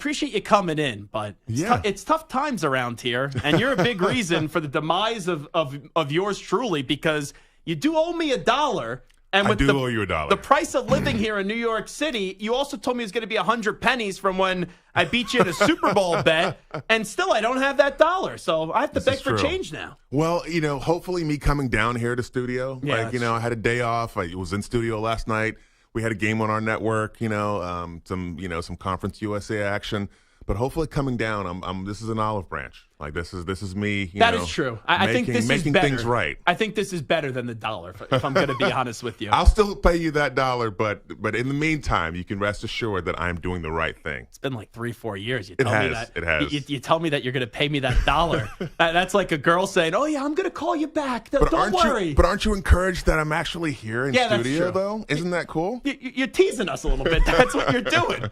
appreciate you coming in, but it's tough times around here, and you're a big reason for the demise of yours truly, because you do owe me $1. And with owe you $1. The price of living here in New York City, you also told me it was going to be 100 pennies from when I beat you in a Super Bowl bet, and still I don't have that $1. So I have to beg for change now. Well, hopefully me coming down here to studio, I had a day off. I was in studio last night. We had a game on our network, some Conference USA action. But hopefully coming down, this is an olive branch. Like this is me. That is true. I think this making is better. Things right. I think this is better than the $1. If I'm going to be honest with you, I'll still pay you that $1, but in the meantime, you can rest assured that I'm doing the right thing. It's been like 3-4 years. It has. You tell me that you're going to pay me that $1. That's like a girl saying, "Oh yeah, I'm going to call you back. Don't worry." But aren't you encouraged that I'm actually here in studio though? Isn't that cool? You're teasing us a little bit. That's what you're doing.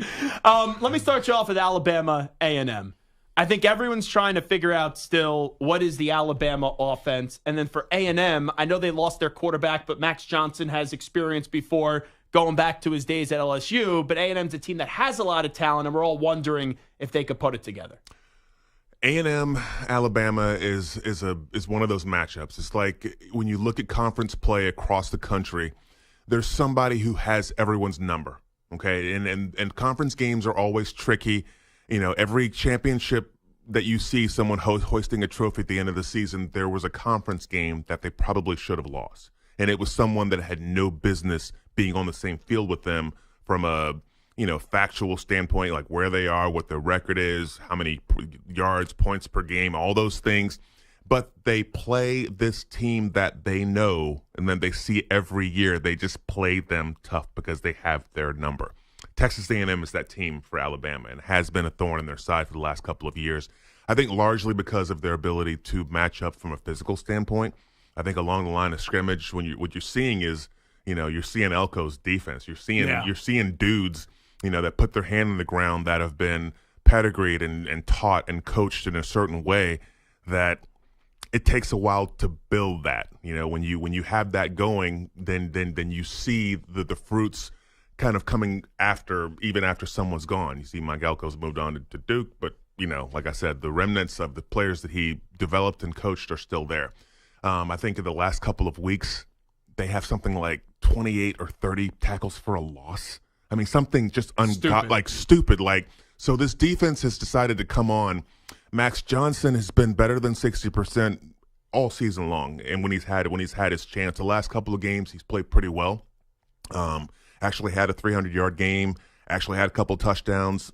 Let me start you off with Alabama A&M. I think everyone's trying to figure out still what is the Alabama offense. And then for A&M, I know they lost their quarterback, but Max Johnson has experience before going back to his days at LSU. But A&M's a team that has a lot of talent, and we're all wondering if they could put it together. A&M, Alabama is one of those matchups. It's like when you look at conference play across the country, there's somebody who has everyone's number. Okay, and conference games are always tricky. Every championship that you see someone hoisting a trophy at the end of the season, there was a conference game that they probably should have lost. And it was someone that had no business being on the same field with them from a, factual standpoint, like where they are, what their record is, how many yards, points per game, all those things. But they play this team that they know and then they see every year. They just play them tough because they have their number. Texas A&M is that team for Alabama and has been a thorn in their side for the last couple of years. I think largely because of their ability to match up from a physical standpoint. I think along the line of scrimmage, what you're seeing is, you're seeing Elko's defense. You're seeing dudes, that put their hand in the ground that have been pedigreed and taught and coached in a certain way that it takes a while to build that. When you have that going, then you see the fruits kind of coming even after someone's gone. You see Mike Elko's moved on to Duke, but, like I said, the remnants of the players that he developed and coached are still there. I think in the last couple of weeks, they have something like 28 or 30 tackles for a loss. I mean, something just stupid. So this defense has decided to come on. Max Johnson has been better than 60% all season long, and when he's had his chance, the last couple of games, he's played pretty well. Actually had a 300-yard game, actually had a couple touchdowns.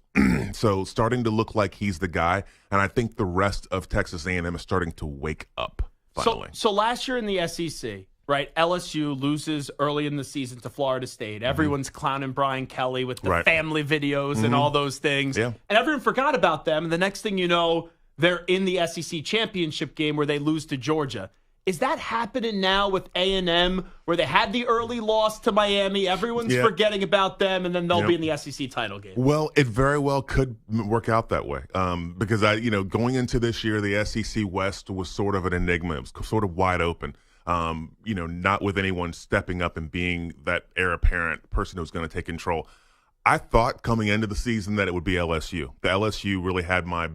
So starting to look like he's the guy. And I think the rest of Texas A&M is starting to wake up finally. So last year in the SEC, right, LSU loses early in the season to Florida State. Everyone's clowning Brian Kelly with the family videos and all those things. Yeah. And everyone forgot about them. And the next thing you know, they're in the SEC championship game where they lose to Georgia. Is that happening now with A&M, where they had the early loss to Miami? Everyone's forgetting about them, and then they'll be in the SEC title game. Well, it very well could work out that way because going into this year, the SEC West was sort of an enigma. It was sort of wide open. Not with anyone stepping up and being that heir apparent person who's going to take control. I thought coming into the season that it would be LSU. The LSU really had my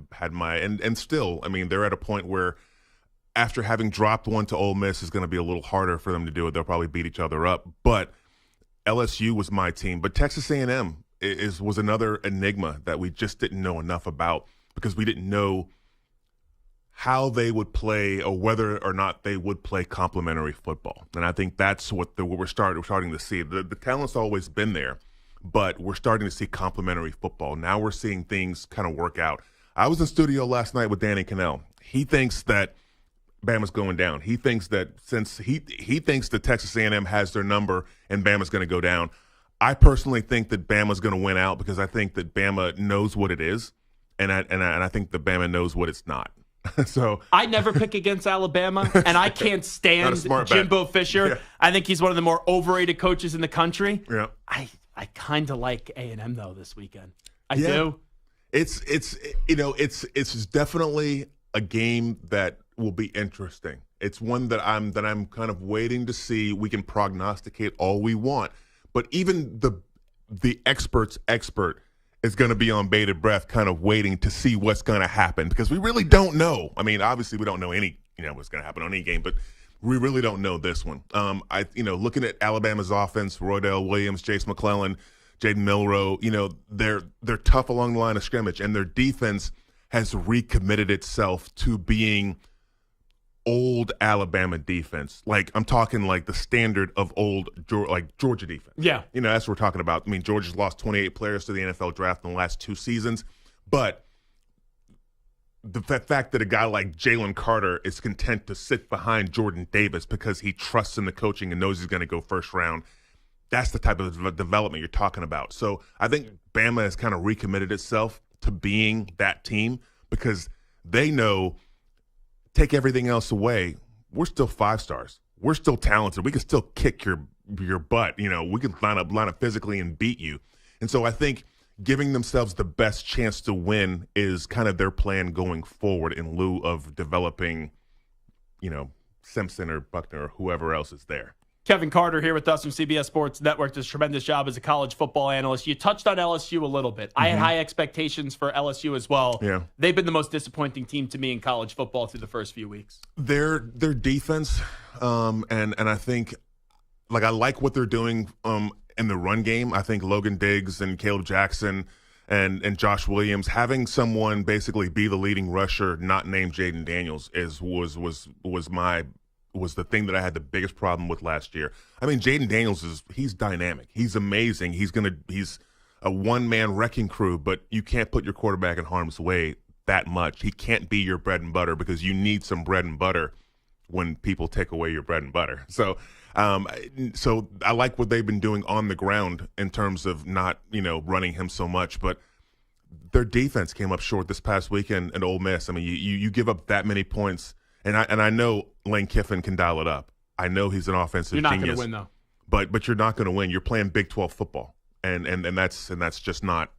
and still, I mean, they're at a point where, after having dropped one to Ole Miss, is going to be a little harder for them to do it. They'll probably beat each other up. But LSU was my team. But Texas A&M was another enigma that we just didn't know enough about because we didn't know how they would play or whether or not they would play complementary football. And I think that's what we're starting to see. The talent's always been there, but we're starting to see complementary football. Now we're seeing things kind of work out. I was in studio last night with Danny Cannell. He thinks that Bama's going down. He thinks that since he thinks that Texas A&M has their number and Bama's going to go down. I personally think that Bama's going to win out because I think that Bama knows what it is, and I think that Bama knows what it's not. So I never pick against Alabama, and I can't stand Jimbo Fisher. Yeah. I think he's one of the more overrated coaches in the country. Yeah. I kind of like A&M though this weekend. I do. It's definitely a game that will be interesting. It's one that I'm kind of waiting to see. We can prognosticate all we want, but even the expert's expert is going to be on bated breath, kind of waiting to see what's going to happen, because we really don't know. I mean, obviously we don't know what's going to happen on any game, but we really don't know this one. Looking at Alabama's offense, Roydell Williams, Jace McClellan, Jaden Milroe, they're tough along the line of scrimmage, and their defense has recommitted itself to being old Alabama defense. Like, I'm talking like the standard of old Georgia defense. Yeah. That's what we're talking about. I mean, Georgia's lost 28 players to the NFL draft in the last 2 seasons, but the fact that a guy like Jalen Carter is content to sit behind Jordan Davis because he trusts in the coaching and knows he's going to go first round, that's the type of development you're talking about. So I think Bama has kind of recommitted itself to being that team, because they know, take everything else away, we're still 5 stars. We're still talented. We can still kick your butt. We can line up physically and beat you. And so I think giving themselves the best chance to win is kind of their plan going forward, in lieu of developing, Simpson or Buckner or whoever else is there. Kevin Carter here with us from CBS Sports Network. Does a tremendous job as a college football analyst. You touched on LSU a little bit. I had high expectations for LSU as well. Yeah. They've been the most disappointing team to me in college football through the first few weeks. Their defense, and I think, I like what they're doing in the run game. I think Logan Diggs and Caleb Jackson and Josh Williams, having someone basically be the leading rusher not named Jaden Daniels was the thing that I had the biggest problem with last year. I mean, Jaden Daniels he's dynamic. He's amazing. He's a one-man wrecking crew, but you can't put your quarterback in harm's way that much. He can't be your bread and butter, because you need some bread and butter when people take away your bread and butter. So I like what they've been doing on the ground in terms of not, running him so much, but their defense came up short this past weekend at Ole Miss. I mean, you give up that many points. And I know Lane Kiffin can dial it up. I know he's an offensive genius. You're not going to win, though. But you're not going to win. You're playing Big 12 football, and that's just not,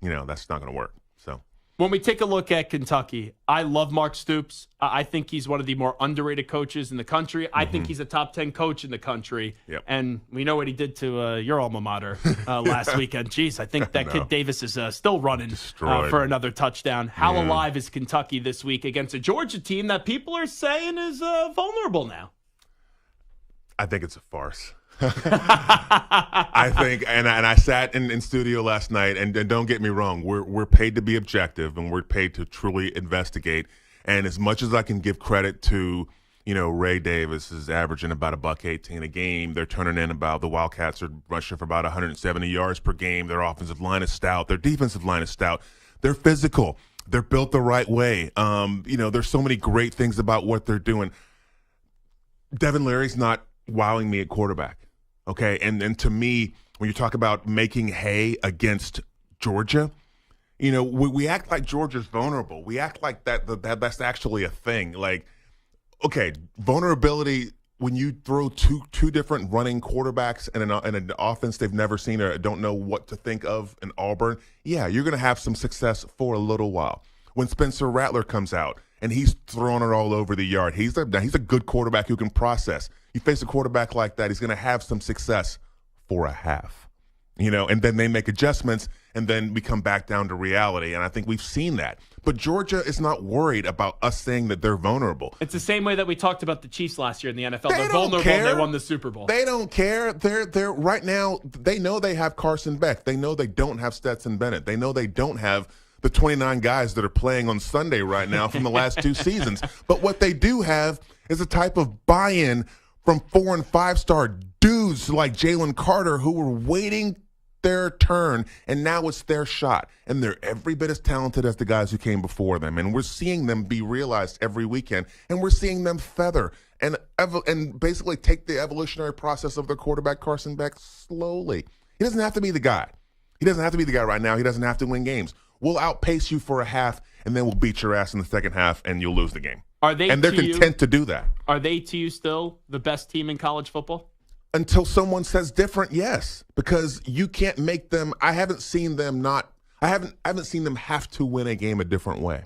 that's not going to work. So when we take a look at Kentucky, I love Mark Stoops. I think he's one of the more underrated coaches in the country. I think he's a top 10 coach in the country. Yep. And we know what he did to your alma mater last weekend. Jeez, I think that kid Davis is still running for another touchdown. How alive is Kentucky this week against a Georgia team that people are saying is vulnerable now? I think it's a farce. I think, and I sat in studio last night, and don't get me wrong, we're paid to be objective, and we're paid to truly investigate. And as much as I can give credit to, Ray Davis is averaging about $118 a game. They're turning in the Wildcats are rushing for about 170 yards per game. Their offensive line is stout. Their defensive line is stout. They're physical. They're built the right way. There's so many great things about what they're doing. Devin Leary's not wowing me at quarterback. Okay, and to me, when you talk about making hay against Georgia, we act like Georgia's vulnerable. We act like that's actually a thing. Like, okay, vulnerability when you throw two different running quarterbacks and an offense they've never seen or don't know what to think of in Auburn, yeah, you're going to have some success for a little while. When Spencer Rattler comes out and he's throwing it all over the yard, he's a good quarterback who can process. You face a quarterback like that, he's going to have some success for a half, and then they make adjustments, and then we come back down to reality, and I think we've seen that. But Georgia is not worried about us saying that they're vulnerable. It's the same way that we talked about the Chiefs last year in the NFL. They're vulnerable. They won the Super Bowl. They don't care. They're right now, they know they have Carson Beck. They know they don't have Stetson Bennett. They know they don't have the 29 guys that are playing on Sunday right now from the last 2 seasons. But what they do have is a type of buy-in from 4- and 5-star dudes like Jalen Carter who were waiting their turn, and now it's their shot. And they're every bit as talented as the guys who came before them. And we're seeing them be realized every weekend, and we're seeing them feather and basically take the evolutionary process of their quarterback, Carson Beck, slowly. He doesn't have to be the guy. He doesn't have to be the guy right now. He doesn't have to win games. We'll outpace you for a half, and then we'll beat your ass in the second half, and you'll lose the game. They're content to do that. Are they, to you, still the best team in college football? Until someone says different, yes. Because you can't make them – I haven't seen them have to win a game a different way.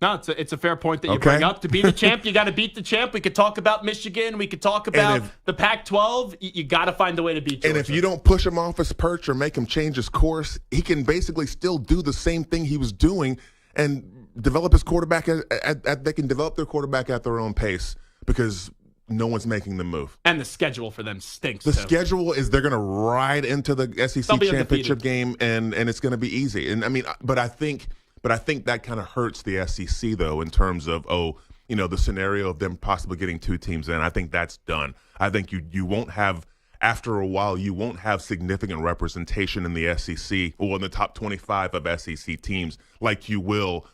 No, it's a fair point that you bring up. To be the champ, you got to beat the champ. We could talk about Michigan. We could talk about the Pac-12. You got to find a way to beat Georgia. And if you don't push him off his perch or make him change his course, he can basically still do the same thing he was doing and develop his quarterback. They can develop their quarterback at their own pace because no one's making them move. And the schedule for them stinks. The schedule is they're going to ride into the SEC championship game, and it's going to be easy. And I mean, but I think that kind of hurts the SEC, though, in terms of, the scenario of them possibly getting 2 teams in. I think that's done. I think you won't have, after a while, you won't have significant representation in the SEC or in the top 25 of SEC teams like you will,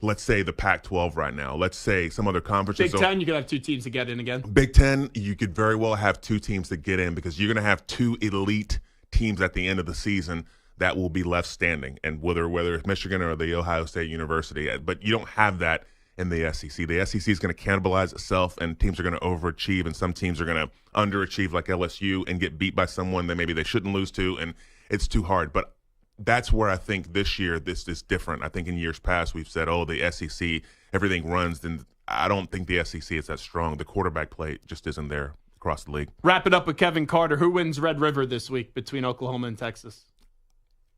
let's say, the Pac-12 right now. Let's say some other conferences. Big Ten, you could have 2 teams to get in again. Big Ten, you could very well have 2 teams to get in because you're going to have 2 elite teams at the end of the season that will be left standing, and whether it's Michigan or the Ohio State University. But you don't have that in the SEC. The SEC is going to cannibalize itself, and teams are going to overachieve, and some teams are going to underachieve like LSU and get beat by someone that maybe they shouldn't lose to, and it's too hard. But that's where I think this year this is different. I think in years past we've said, the SEC, everything runs, and I don't think the SEC is that strong. The quarterback play just isn't there across the league. Wrap it up with Kevin Carter. Who wins Red River this week between Oklahoma and Texas?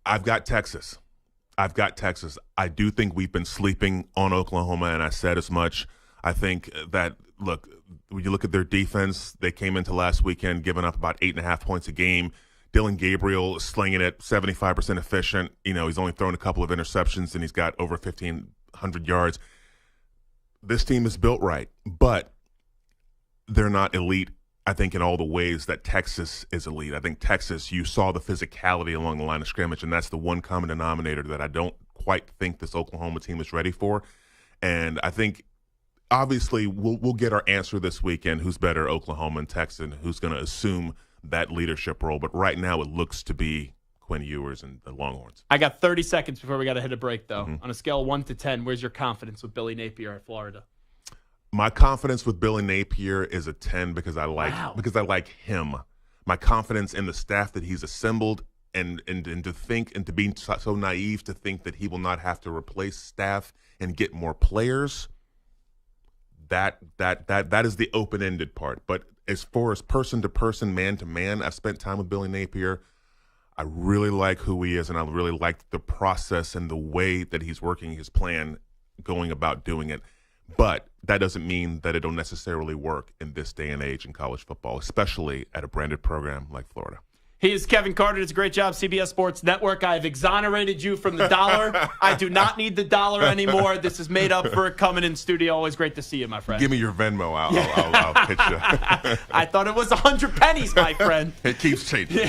I've got Texas. I do think we've been sleeping on Oklahoma, and I said as much. I think that, look, when you look at their defense, they came into last weekend giving up about 8.5 points a game. Dylan Gabriel is slinging it, 75% efficient. He's only thrown a couple of interceptions, and he's got over 1,500 yards. This team is built right, but they're not elite, I think, in all the ways that Texas is elite. I think Texas, you saw the physicality along the line of scrimmage, and that's the one common denominator that I don't quite think this Oklahoma team is ready for. And I think, obviously, we'll get our answer this weekend, who's better, Oklahoma and Texas, and who's going to assume that leadership role. But right now it looks to be Quinn Ewers and the Longhorns. I got 30 seconds before we got to hit a break, though. Mm-hmm. On a scale of 1 to 10, where's your confidence with Billy Napier at Florida? My confidence with Billy Napier is a 10 because I like him. My confidence in the staff that he's assembled and to think and to be so naive to think that he will not have to replace staff and get more players. That is the open-ended part. But as far as person to person, man to man, I've spent time with Billy Napier. I really like who he is, and I really like the process and the way that he's working his plan, going about doing it. But that doesn't mean that it'll necessarily work in this day and age in college football, especially at a branded program like Florida. He is Kevin Carter. It's a great job, CBS Sports Network. I have exonerated you from the dollar. I do not need the dollar anymore. This is made up for it coming in studio. Always great to see you, my friend. Give me your Venmo. I'll pitch you. I thought it was 100 pennies, my friend. It keeps changing.